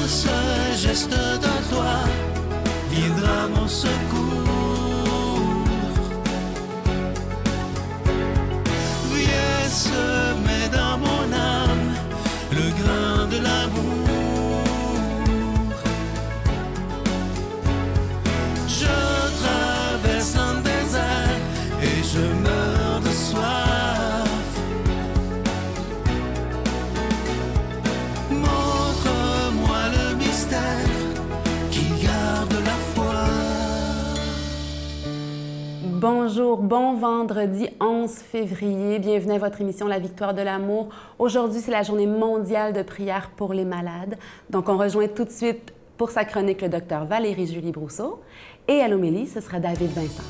seul geste de toi viendra mon secours. Viens semer dans mon âme le grain de l'amour. Je traverse un désert et je meurs de soif. Montre-moi le mystère qui garde la foi. Bonjour, bon vendredi 11 février. Bienvenue à votre émission La Victoire de l'amour. Aujourd'hui, c'est la journée mondiale de prière pour les malades. Donc, on rejoint tout de suite pour sa chronique le docteur Valérie-Julie Brousseau. Et à l'homélie, ce sera David Vincent.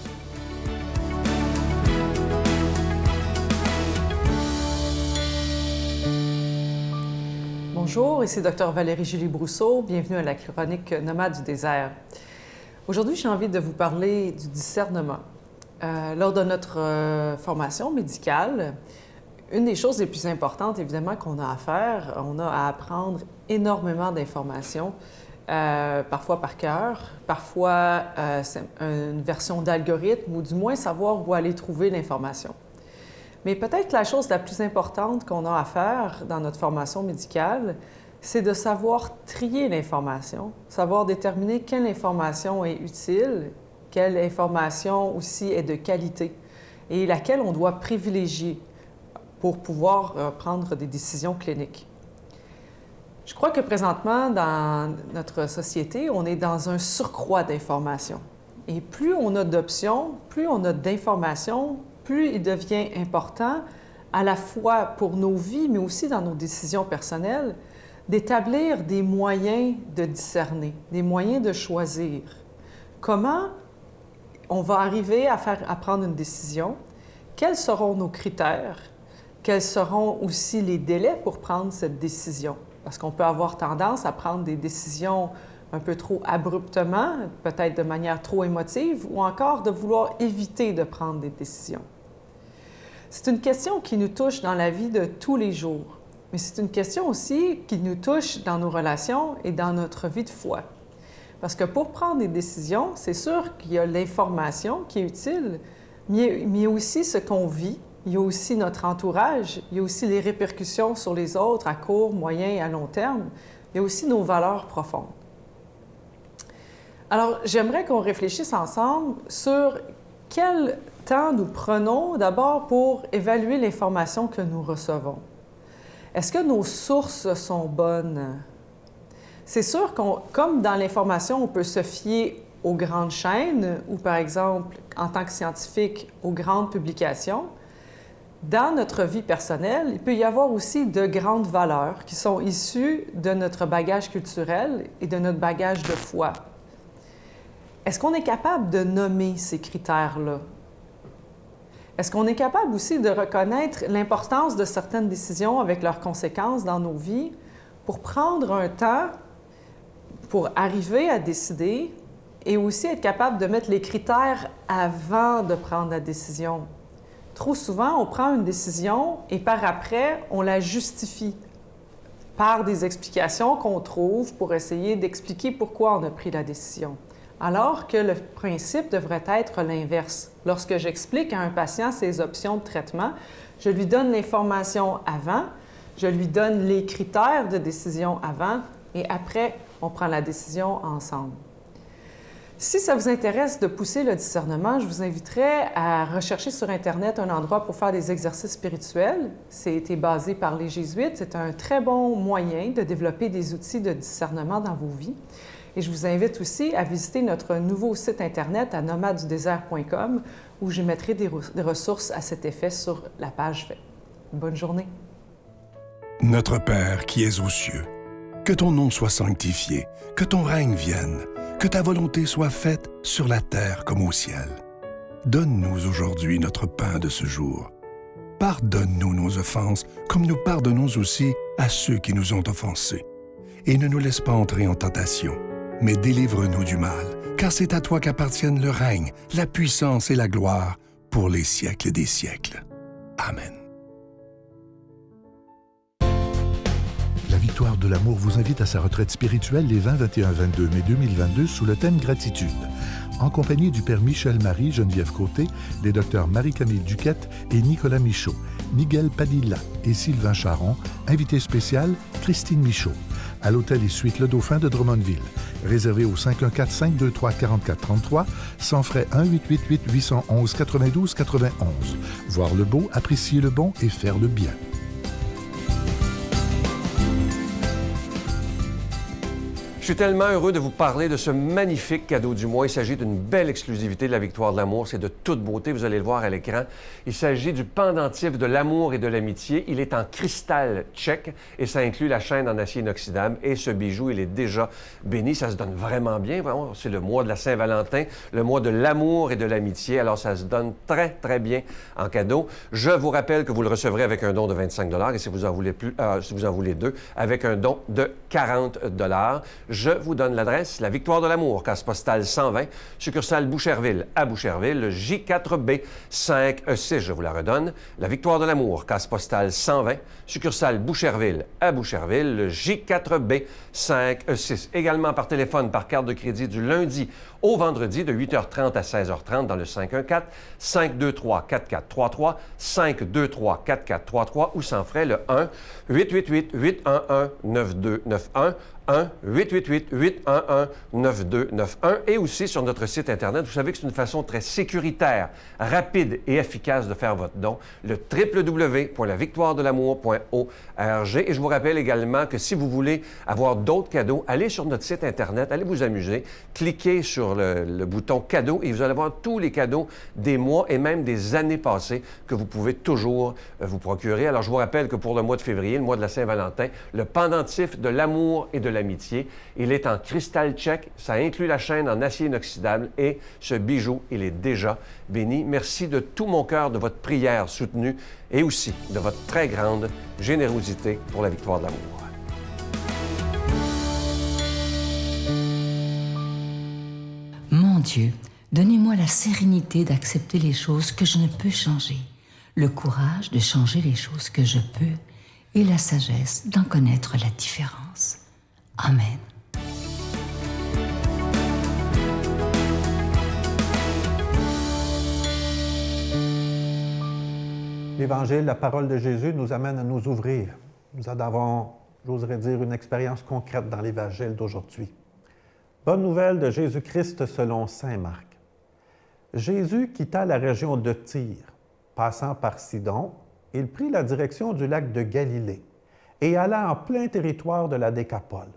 Bonjour, ici Dr Valérie-Julie Brousseau. Bienvenue à la chronique Nomade du désert. Aujourd'hui, j'ai envie de vous parler du discernement. Lors de notre formation médicale, une des choses les plus importantes, évidemment, qu'on a à faire, on a à apprendre énormément d'informations, parfois par cœur, parfois c'est une version d'algorithme, ou du moins savoir où aller trouver l'information. Mais peut-être la chose la plus importante qu'on a à faire dans notre formation médicale, c'est de savoir trier l'information, savoir déterminer quelle information est utile, quelle information aussi est de qualité et laquelle on doit privilégier pour pouvoir prendre des décisions cliniques. Je crois que présentement, dans notre société, on est dans un surcroît d'informations. Et plus on a d'options, plus on a d'informations, plus il devient important, à la fois pour nos vies, mais aussi dans nos décisions personnelles, d'établir des moyens de discerner, des moyens de choisir. Comment on va arriver à prendre une décision? Quels seront nos critères? Quels seront aussi les délais pour prendre cette décision? Parce qu'on peut avoir tendance à prendre des décisions un peu trop abruptement, peut-être de manière trop émotive, ou encore de vouloir éviter de prendre des décisions. C'est une question qui nous touche dans la vie de tous les jours, mais c'est une question aussi qui nous touche dans nos relations et dans notre vie de foi. Parce que pour prendre des décisions, c'est sûr qu'il y a l'information qui est utile, mais il y a aussi ce qu'on vit, il y a aussi notre entourage, il y a aussi les répercussions sur les autres à court, moyen et à long terme, il y a aussi nos valeurs profondes. Alors, j'aimerais qu'on réfléchisse ensemble sur quel temps nous prenons d'abord pour évaluer l'information que nous recevons. Est-ce que nos sources sont bonnes? C'est sûr comme dans l'information, on peut se fier aux grandes chaînes ou, par exemple, en tant que scientifique, aux grandes publications. Dans notre vie personnelle, il peut y avoir aussi de grandes valeurs qui sont issues de notre bagage culturel et de notre bagage de foi. Est-ce qu'on est capable de nommer ces critères-là? Est-ce qu'on est capable aussi de reconnaître l'importance de certaines décisions avec leurs conséquences dans nos vies pour prendre un temps pour arriver à décider et aussi être capable de mettre les critères avant de prendre la décision? Trop souvent, on prend une décision et par après, on la justifie par des explications qu'on trouve pour essayer d'expliquer pourquoi on a pris la décision. Alors que le principe devrait être l'inverse. Lorsque j'explique à un patient ses options de traitement, je lui donne l'information avant, je lui donne les critères de décision avant et après, on prend la décision ensemble. Si ça vous intéresse de pousser le discernement, je vous inviterais à rechercher sur Internet un endroit pour faire des exercices spirituels. C'est basé par les Jésuites. C'est un très bon moyen de développer des outils de discernement dans vos vies. Et je vous invite aussi à visiter notre nouveau site Internet à nomadedudésert.com où je mettrai des ressources à cet effet sur la page Fait. Bonne journée. Notre Père qui es aux cieux, que ton nom soit sanctifié, que ton règne vienne, que ta volonté soit faite sur la terre comme au ciel. Donne-nous aujourd'hui notre pain de ce jour. Pardonne-nous nos offenses, comme nous pardonnons aussi à ceux qui nous ont offensés. Et ne nous laisse pas entrer en tentation, mais délivre-nous du mal, car c'est à toi qu'appartiennent le règne, la puissance et la gloire pour les siècles des siècles. Amen. Victoire de l'amour vous invite à sa retraite spirituelle les 20, 21, 22 mai 2022 sous le thème Gratitude. En compagnie du Père Michel-Marie Geneviève Côté, des docteurs Marie-Camille Duquette et Nicolas Michaud, Miguel Padilla et Sylvain Charon, invité spécial Christine Michaud, à l'hôtel et suite Le Dauphin de Drummondville. Réservé au 514-523-4433, sans frais 1-888-811-92-91. Voir le beau, apprécier le bon et faire le bien. Je suis tellement heureux de vous parler de ce magnifique cadeau du mois. Il s'agit d'une belle exclusivité de la Victoire de l'amour. C'est de toute beauté, vous allez le voir à l'écran. Il s'agit du pendentif de l'amour et de l'amitié. Il est en cristal tchèque et ça inclut la chaîne en acier inoxydable. Et ce bijou, il est déjà béni. Ça se donne vraiment bien. C'est le mois de la Saint-Valentin, le mois de l'amour et de l'amitié. Alors, ça se donne très, très bien en cadeau. Je vous rappelle que vous le recevrez avec un don de 25 $ et si vous en voulez si vous en voulez deux, avec un don de 40 $. Je vous donne l'adresse, la Victoire de l'amour, case postale 120, succursale Boucherville à Boucherville, le J4B 5E6, je vous la redonne. La Victoire de l'amour, case postale 120, succursale Boucherville à Boucherville, le J4B 5E6. Également par téléphone, par carte de crédit du lundi au vendredi de 8h30 à 16h30 dans le 514-523-4433, 523-4433 ou sans frais le 1-888-811-9291, 1-888-811-9291 et aussi sur notre site Internet. Vous savez que c'est une façon très sécuritaire, rapide et efficace de faire votre don, le www.lavictoiredelamour.org. Et je vous rappelle également que si vous voulez avoir d'autres cadeaux, allez sur notre site Internet, allez vous amuser, cliquez sur le bouton cadeau et vous allez voir tous les cadeaux des mois et même des années passées que vous pouvez toujours vous procurer. Alors, je vous rappelle que pour le mois de février, le mois de la Saint-Valentin, le pendentif de l'amour et de l'amitié, il est en cristal tchèque, ça inclut la chaîne en acier inoxydable et ce bijou, il est déjà béni. Merci de tout mon cœur de votre prière soutenue et aussi de votre très grande générosité pour la Victoire de l'amour. Mon Dieu, donnez-moi la sérénité d'accepter les choses que je ne peux changer, le courage de changer les choses que je peux et la sagesse d'en connaître la différence. Amen. L'Évangile, la parole de Jésus nous amène à nous ouvrir. Nous avons, j'oserais dire, une expérience concrète dans l'Évangile d'aujourd'hui. Bonne nouvelle de Jésus-Christ selon saint Marc. Jésus quitta la région de Tyr. Passant par Sidon, il prit la direction du lac de Galilée et alla en plein territoire de la Décapole.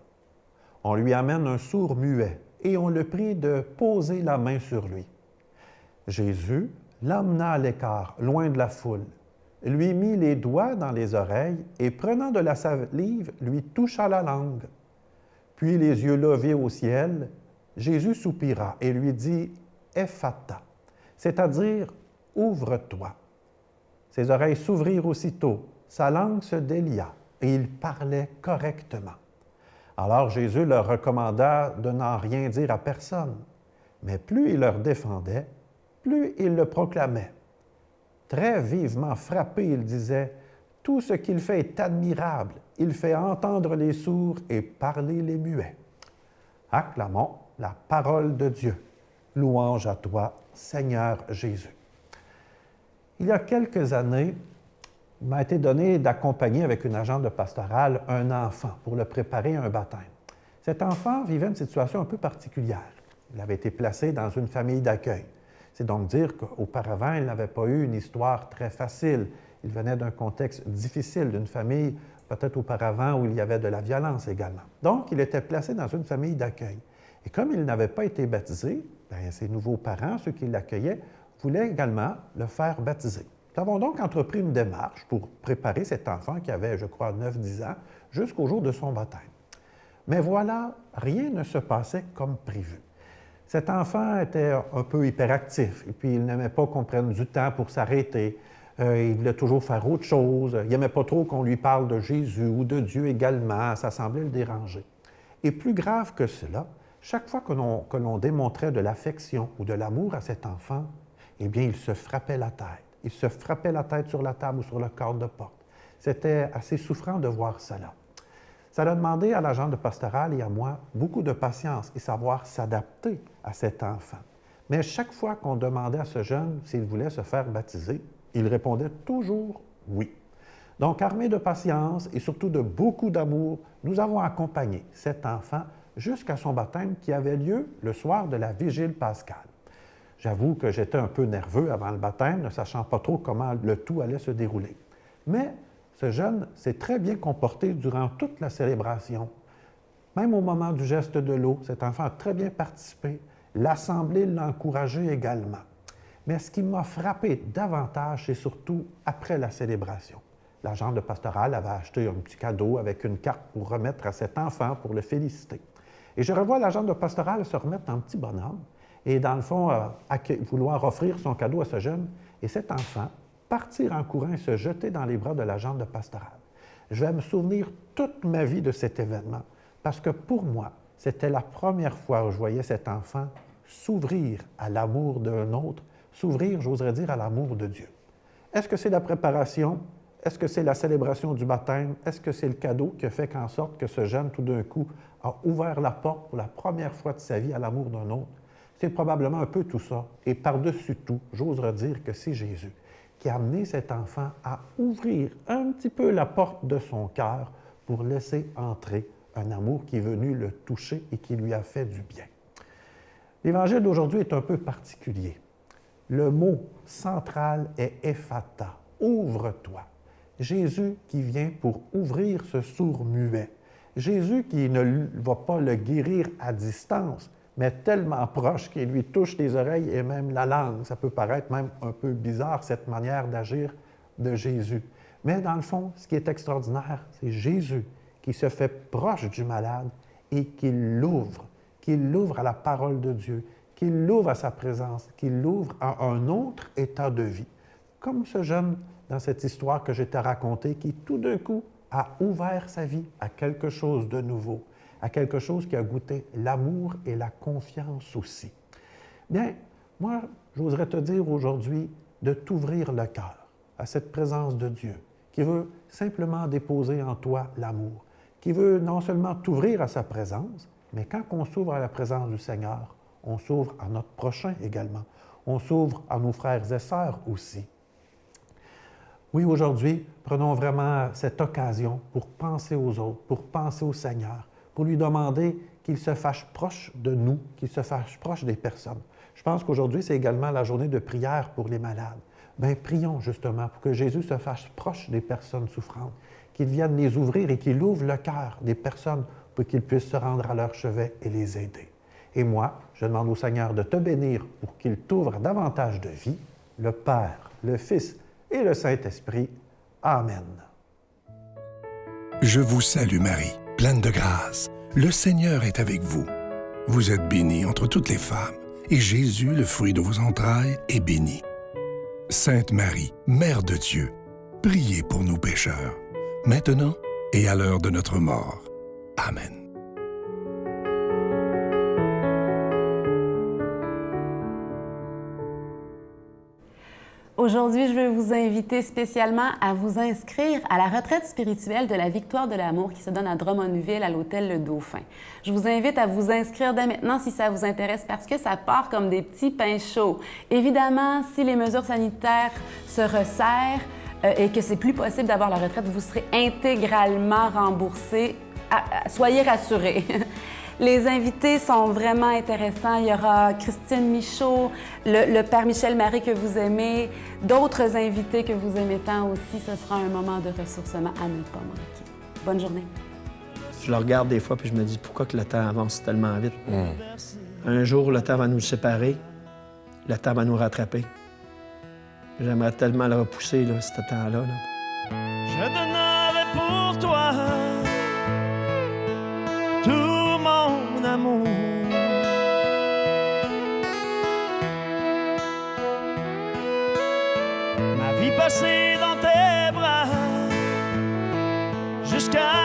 On lui amène un sourd muet et on le prie de poser la main sur lui. Jésus l'emmena à l'écart, loin de la foule, lui mit les doigts dans les oreilles et prenant de la salive, lui toucha la langue. Puis, les yeux levés au ciel, Jésus soupira et lui dit « Ephata », c'est-à-dire « Ouvre-toi ». Ses oreilles s'ouvrirent aussitôt, sa langue se délia et il parlait correctement. Alors Jésus leur recommanda de n'en rien dire à personne, mais plus il leur défendait, plus il le proclamait. Très vivement frappé, il disait « Tout ce qu'il fait est admirable. Il fait entendre les sourds et parler les muets. » Acclamons la parole de Dieu. Louange à toi, Seigneur Jésus. Il y a quelques années, il m'a été donné d'accompagner avec une agente de pastorale un enfant pour le préparer à un baptême. Cet enfant vivait une situation un peu particulière. Il avait été placé dans une famille d'accueil. C'est donc dire qu'auparavant, il n'avait pas eu une histoire très facile. Il venait d'un contexte difficile, d'une famille peut-être auparavant où il y avait de la violence également. Donc, il était placé dans une famille d'accueil. Et comme il n'avait pas été baptisé, bien, ses nouveaux parents, ceux qui l'accueillaient, voulaient également le faire baptiser. Nous avons donc entrepris une démarche pour préparer cet enfant qui avait, je crois, 9-10 ans, jusqu'au jour de son baptême. Mais voilà, rien ne se passait comme prévu. Cet enfant était un peu hyperactif et puis il n'aimait pas qu'on prenne du temps pour s'arrêter. Il voulait toujours faire autre chose. Il n'aimait pas trop qu'on lui parle de Jésus ou de Dieu également. Ça semblait le déranger. Et plus grave que cela, chaque fois que l'on démontrait de l'affection ou de l'amour à cet enfant, eh bien, il se frappait la tête. Il se frappait la tête sur la table ou sur le cadre de porte. C'était assez souffrant de voir cela. Ça a demandé à l'agent de pastoral et à moi beaucoup de patience et savoir s'adapter à cet enfant. Mais chaque fois qu'on demandait à ce jeune s'il voulait se faire baptiser, il répondait toujours oui. Donc, armé de patience et surtout de beaucoup d'amour, nous avons accompagné cet enfant jusqu'à son baptême qui avait lieu le soir de la vigile pascale. J'avoue que j'étais un peu nerveux avant le baptême, ne sachant pas trop comment le tout allait se dérouler. Mais ce jeune s'est très bien comporté durant toute la célébration. Même au moment du geste de l'eau, cet enfant a très bien participé. L'Assemblée l'a encouragé également. Mais ce qui m'a frappé davantage, c'est surtout après la célébration. L'agent de pastoral avait acheté un petit cadeau avec une carte pour remettre à cet enfant pour le féliciter. Et je revois l'agent de pastoral se remettre en petit bonhomme et, dans le fond, vouloir offrir son cadeau à ce jeune. Et cet enfant partir en courant et se jeter dans les bras de l'agent de pastoral. Je vais me souvenir toute ma vie de cet événement parce que pour moi, c'était la première fois où je voyais cet enfant s'ouvrir à l'amour d'un autre, s'ouvrir, j'oserais dire, à l'amour de Dieu. Est-ce que c'est la préparation? Est-ce que c'est la célébration du baptême? Est-ce que c'est le cadeau qui a fait en sorte que ce jeune, tout d'un coup, a ouvert la porte pour la première fois de sa vie à l'amour d'un autre? C'est probablement un peu tout ça. Et par-dessus tout, j'oserais dire que c'est Jésus qui a amené cet enfant à ouvrir un petit peu la porte de son cœur pour laisser entrer un amour qui est venu le toucher et qui lui a fait du bien. L'Évangile d'aujourd'hui est un peu particulier. Le mot central est « ephata », « ouvre-toi ». Jésus qui vient pour ouvrir ce sourd-muet. Jésus qui ne va pas le guérir à distance, mais tellement proche qu'il lui touche les oreilles et même la langue. Ça peut paraître même un peu bizarre, cette manière d'agir de Jésus. Mais dans le fond, ce qui est extraordinaire, c'est Jésus qui se fait proche du malade et qui l'ouvre à la parole de Dieu, qui l'ouvre à sa présence, qui l'ouvre à un autre état de vie. Comme ce jeune dans cette histoire que je t'ai racontée, qui tout d'un coup a ouvert sa vie à quelque chose de nouveau, à quelque chose qui a goûté l'amour et la confiance aussi. Bien, moi, j'oserais te dire aujourd'hui de t'ouvrir le cœur à cette présence de Dieu qui veut simplement déposer en toi l'amour, qui veut non seulement t'ouvrir à sa présence, mais quand on s'ouvre à la présence du Seigneur, on s'ouvre à notre prochain également. On s'ouvre à nos frères et sœurs aussi. Oui, aujourd'hui, prenons vraiment cette occasion pour penser aux autres, pour penser au Seigneur, pour lui demander qu'il se fâche proche de nous, qu'il se fâche proche des personnes. Je pense qu'aujourd'hui, c'est également la journée de prière pour les malades. Bien, prions justement pour que Jésus se fâche proche des personnes souffrantes, qu'il vienne les ouvrir et qu'il ouvre le cœur des personnes pour qu'ils puissent se rendre à leur chevet et les aider. Et moi, je demande au Seigneur de te bénir pour qu'il t'ouvre davantage de vie, le Père, le Fils et le Saint-Esprit. Amen. Je vous salue Marie, pleine de grâce. Le Seigneur est avec vous. Vous êtes bénie entre toutes les femmes, et Jésus, le fruit de vos entrailles, est béni. Sainte Marie, Mère de Dieu, priez pour nous pécheurs, maintenant et à l'heure de notre mort. Amen. Aujourd'hui, je veux vous inviter spécialement à vous inscrire à la retraite spirituelle de la Victoire de l'amour qui se donne à Drummondville, à l'hôtel Le Dauphin. Je vous invite à vous inscrire dès maintenant si ça vous intéresse parce que ça part comme des petits pains chauds. Évidemment, si les mesures sanitaires se resserrent et que c'est plus possible d'avoir la retraite, vous serez intégralement remboursé. Soyez rassurés. Les invités sont vraiment intéressants. Il y aura Christine Michaud, le père Michel Marie que vous aimez, d'autres invités que vous aimez tant aussi. Ce sera un moment de ressourcement à ne pas manquer. Bonne journée. Je le regarde des fois puis je me dis pourquoi que le temps avance tellement vite. Un jour, le temps va nous séparer, le temps va nous rattraper. J'aimerais tellement le repousser, là, ce temps-là. Je donnerai pour toi tout mon amour. Ma vie passée dans tes bras jusqu'à